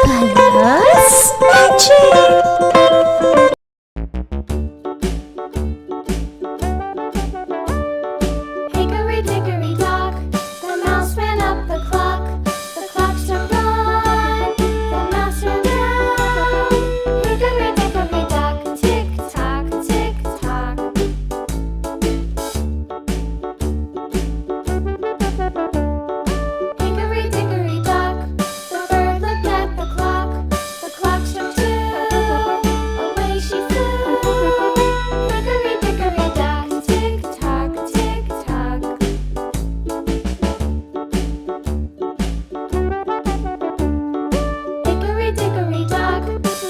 Colors Magic! Hickory dickory dock, the mouse ran up the clock. The clock struck one, the mouse ran down. Hickory dickory dock, tick tock, tick tock. Hickory dickory dock, the bird looked at the clock. The clock struck two, away she flew. Hickory dickory dock, tick tock, tick tock. Hickory dickory dock,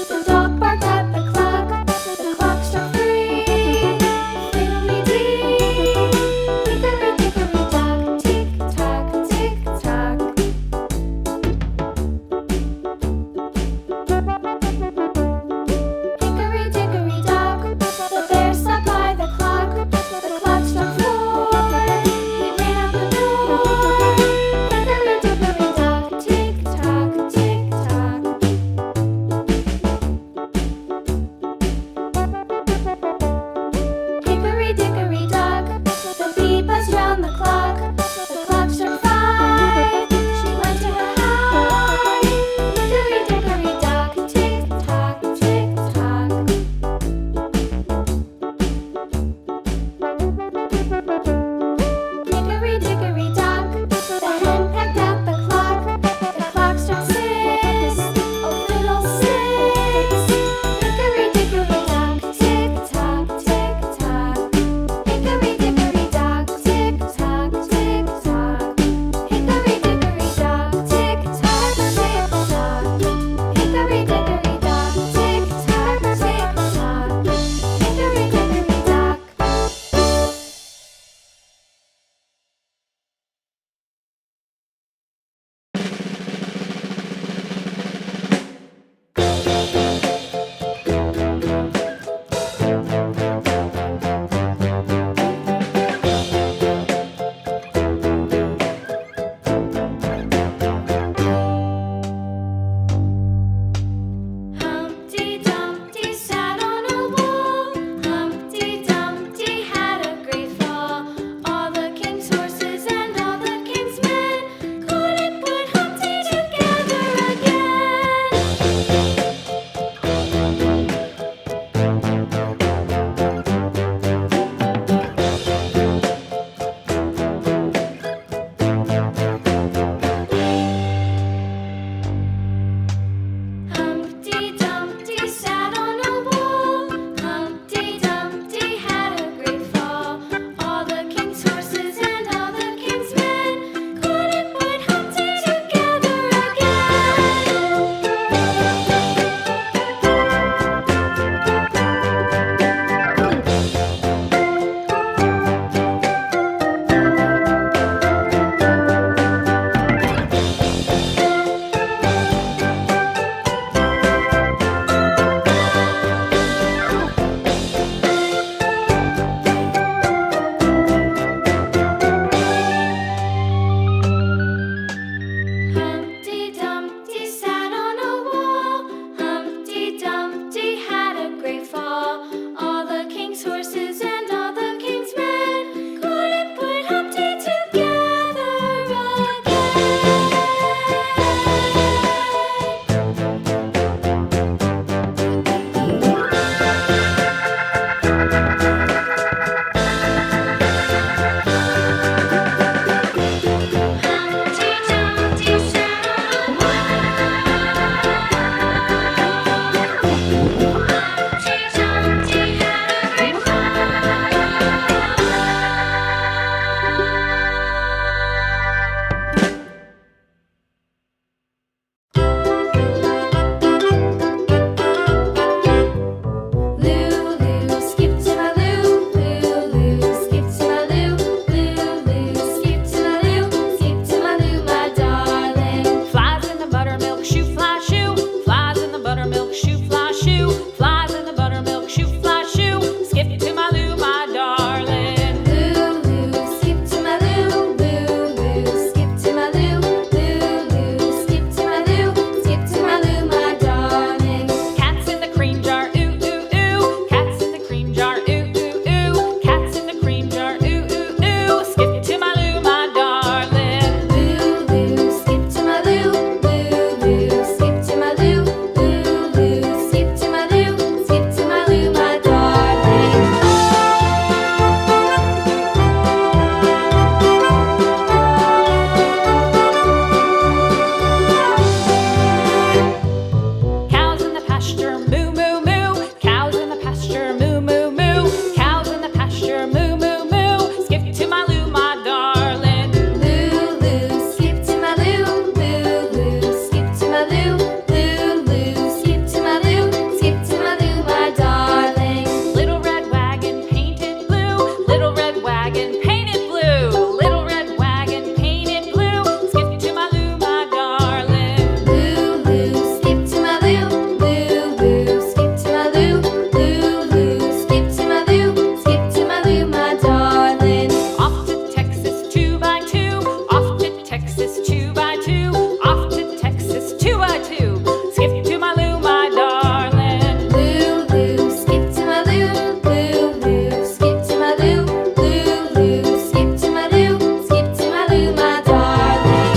the dog barked at the clock. The clock struck three, fiddly-dee. Hickory dickory dock, tick tock, tick tock. Hickory dickory dock, the bear sat by the clock. The clock struck four, he ran out the door. Hickory dickory dock, tick tock, tick tock. Hickory dickory dock, the bee buzzed round the clock. The clock struck five, she went to her hive. Hickory dickory dock, tick tock, tick tock. Hickory dickory dock, the hen pecked at the clock. The clock struck six, oh fiddlesticks. Hickory dickory dock, tick tock, tick tock. Hickory dickory dock, tick tock, tick tock. Hickory dickory dock, tick tock, tick tock. Hickory dickory dock, tick tock, tick tock. Hickory dickory dock. Humpty Dumpty sat on a wall. Humpty Dumpty had a great fall. All the king's horses and all the king's men couldn't put Humpty together again. Humpty Dumpty sat on a wall. Humpty Dumpty had a great fall. All the king's horses and all the king's men couldn't put Humpty together Humpty Dumpty sat on a wall. Humpty Dumpty had a great fall. All the king's horses and all the king's men couldn't put Humpty together Humpty Dumpty sat on a wall. Humpty Dumpty had a great fall. two? Skip to my Lou, my darling. Lou, Lou, skip to my Lou. Lou, Lou, skip to my Lou. Lou, Lou, skip to my Lou. Skip to my Lou, my darling.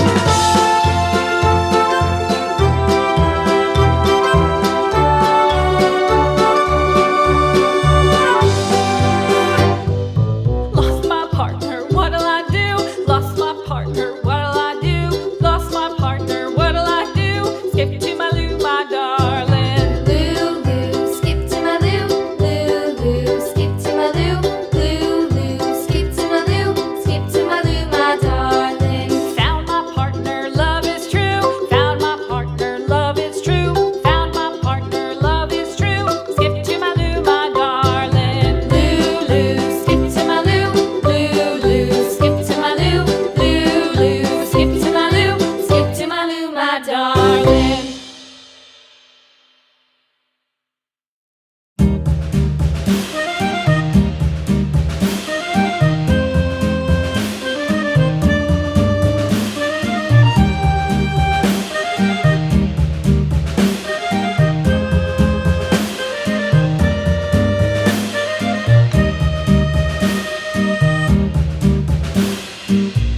Lost my partner, what'll I do? Lost my partner, what'll I do? Lost my partner, what'll I do? Skip to my Lou, my darling. Lou, Lou, skip to my Lou. Lou, Lou, skip to my Lou. Lou, Lou, skip to my Lou. Skip to my Lou, my darling. Found my partner, love is true. Found my partner, love is true. Found my partner, love is true. Skip to my Lou, my darling. Lou, Lou, skip to my Lou. Lou, Lou, skip to my Lou. Lou, Lou, skip to my Lou. Skip to my Lou, my darling.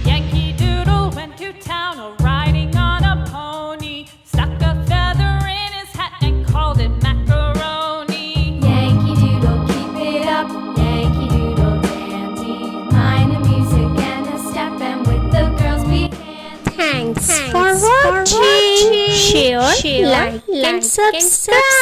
Yankee Doodle went to town riding on a pony. Stuck a feather in his hat and called it macaroni. Yankee Doodle, keep it up. Yankee Doodle dandy. Mind the music and the step, and with the girls be handy. Thanks for watching. Share, like, and subscribe.